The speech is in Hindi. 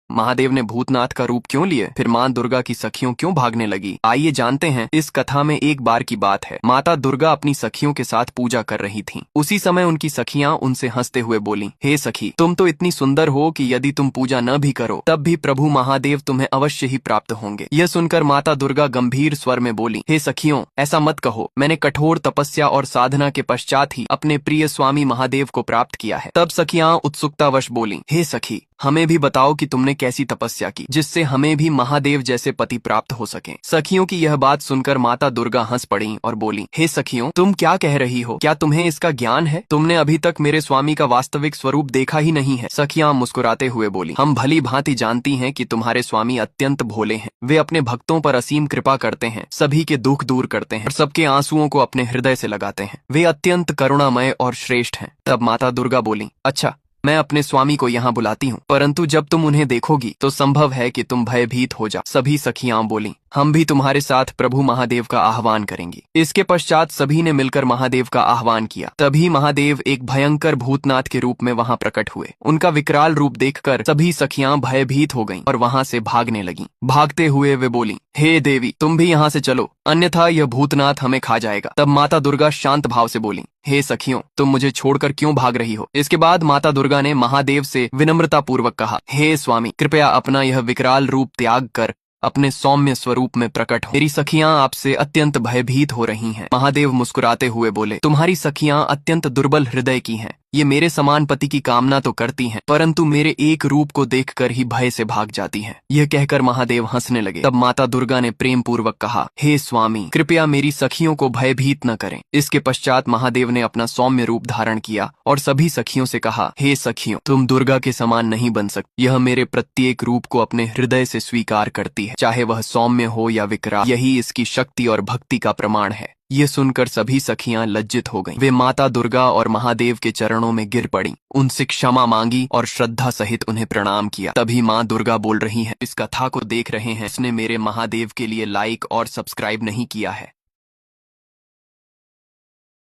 महादेव ने भूतनाथ का रूप क्यों लिए? फिर माँ दुर्गा की सखियों क्यों भागने लगी? आइए जानते हैं। इस कथा में एक बार की बात है, माता दुर्गा अपनी सखियों के साथ पूजा कर रही थीं। उसी समय उनकी सखियां उनसे हंसते हुए बोली, हे सखी, तुम तो इतनी सुंदर हो कि यदि तुम पूजा न भी करो तब भी प्रभु महादेव तुम्हें अवश्य ही प्राप्त होंगे। यह सुनकर माता दुर्गा गंभीर स्वर में बोली, हे सखियों, ऐसा मत कहो। मैंने कठोर तपस्या और साधना के पश्चात ही अपने प्रिय स्वामी महादेव को प्राप्त किया है। तब सखियां उत्सुकतावश बोली, हे सखी, हमें भी बताओ कि तुमने कैसी तपस्या की जिससे हमें भी महादेव जैसे पति प्राप्त हो सके। सखियों की यह बात सुनकर माता दुर्गा हंस पड़ी और बोली, हे सखियों, तुम क्या कह रही हो? क्या तुम्हें इसका ज्ञान है? तुमने अभी तक मेरे स्वामी का वास्तविक स्वरूप देखा ही नहीं है। सखियां मुस्कुराते हुए बोली, हम भली भांति जानती हैं कि तुम्हारे स्वामी अत्यंत भोले हैं। वे अपने भक्तों पर असीम कृपा करते हैं, सभी के दुख दूर करते हैं और सबके आंसुओं को अपने हृदय से लगाते हैं। वे अत्यंत करुणामय और श्रेष्ठ हैं। तब माता दुर्गा बोली, अच्छा, मैं अपने स्वामी को यहाँ बुलाती हूँ, परंतु जब तुम उन्हें देखोगी तो संभव है कि तुम भयभीत हो जाओ। सभी सखियां बोली, हम भी तुम्हारे साथ प्रभु महादेव का आह्वान करेंगे। इसके पश्चात सभी ने मिलकर महादेव का आह्वान किया। तभी महादेव एक भयंकर भूतनाथ के रूप में वहां प्रकट हुए। उनका विकराल रूप देखकर सभी सखियां भयभीत हो गईं और वहां से भागने लगीं। भागते हुए वे बोली, हे देवी, तुम भी यहाँ से चलो, अन्यथा यह भूतनाथ हमें खा जाएगा। तब माता दुर्गा शांत भाव से बोली, हे सखियों, तुम मुझे छोड़कर क्यों भाग रही हो? इसके बाद माता दुर्गा ने महादेव से विनम्रता पूर्वक कहा, हे स्वामी, कृपया अपना यह विकराल रूप त्याग कर अपने सौम्य स्वरूप में प्रकट हो। मेरी सखियां आपसे अत्यंत भयभीत हो रही हैं। महादेव मुस्कुराते हुए बोले, तुम्हारी सखियां अत्यंत दुर्बल हृदय की हैं। ये मेरे समान पति की कामना तो करती हैं, परंतु मेरे एक रूप को देखकर ही भय से भाग जाती हैं। यह कहकर महादेव हंसने लगे। तब माता दुर्गा ने प्रेम पूर्वक कहा, हे स्वामी, कृपया मेरी सखियों को भयभीत न करें। इसके पश्चात महादेव ने अपना सौम्य रूप धारण किया और सभी सखियों से कहा, हे सखियों, तुम दुर्गा के समान नहीं बन सकती। यह मेरे प्रत्येक रूप को अपने हृदय से स्वीकार करती है, चाहे वह सौम्य हो या विकराल। यही इसकी शक्ति और भक्ति का प्रमाण है। ये सुनकर सभी सखियां लज्जित हो गईं। वे माता दुर्गा और महादेव के चरणों में गिर पड़ीं, उनसे क्षमा मांगी और श्रद्धा सहित उन्हें प्रणाम किया। तभी माँ दुर्गा बोल रही हैं, इस कथा को देख रहे हैं, इसने मेरे महादेव के लिए लाइक और सब्सक्राइब नहीं किया है।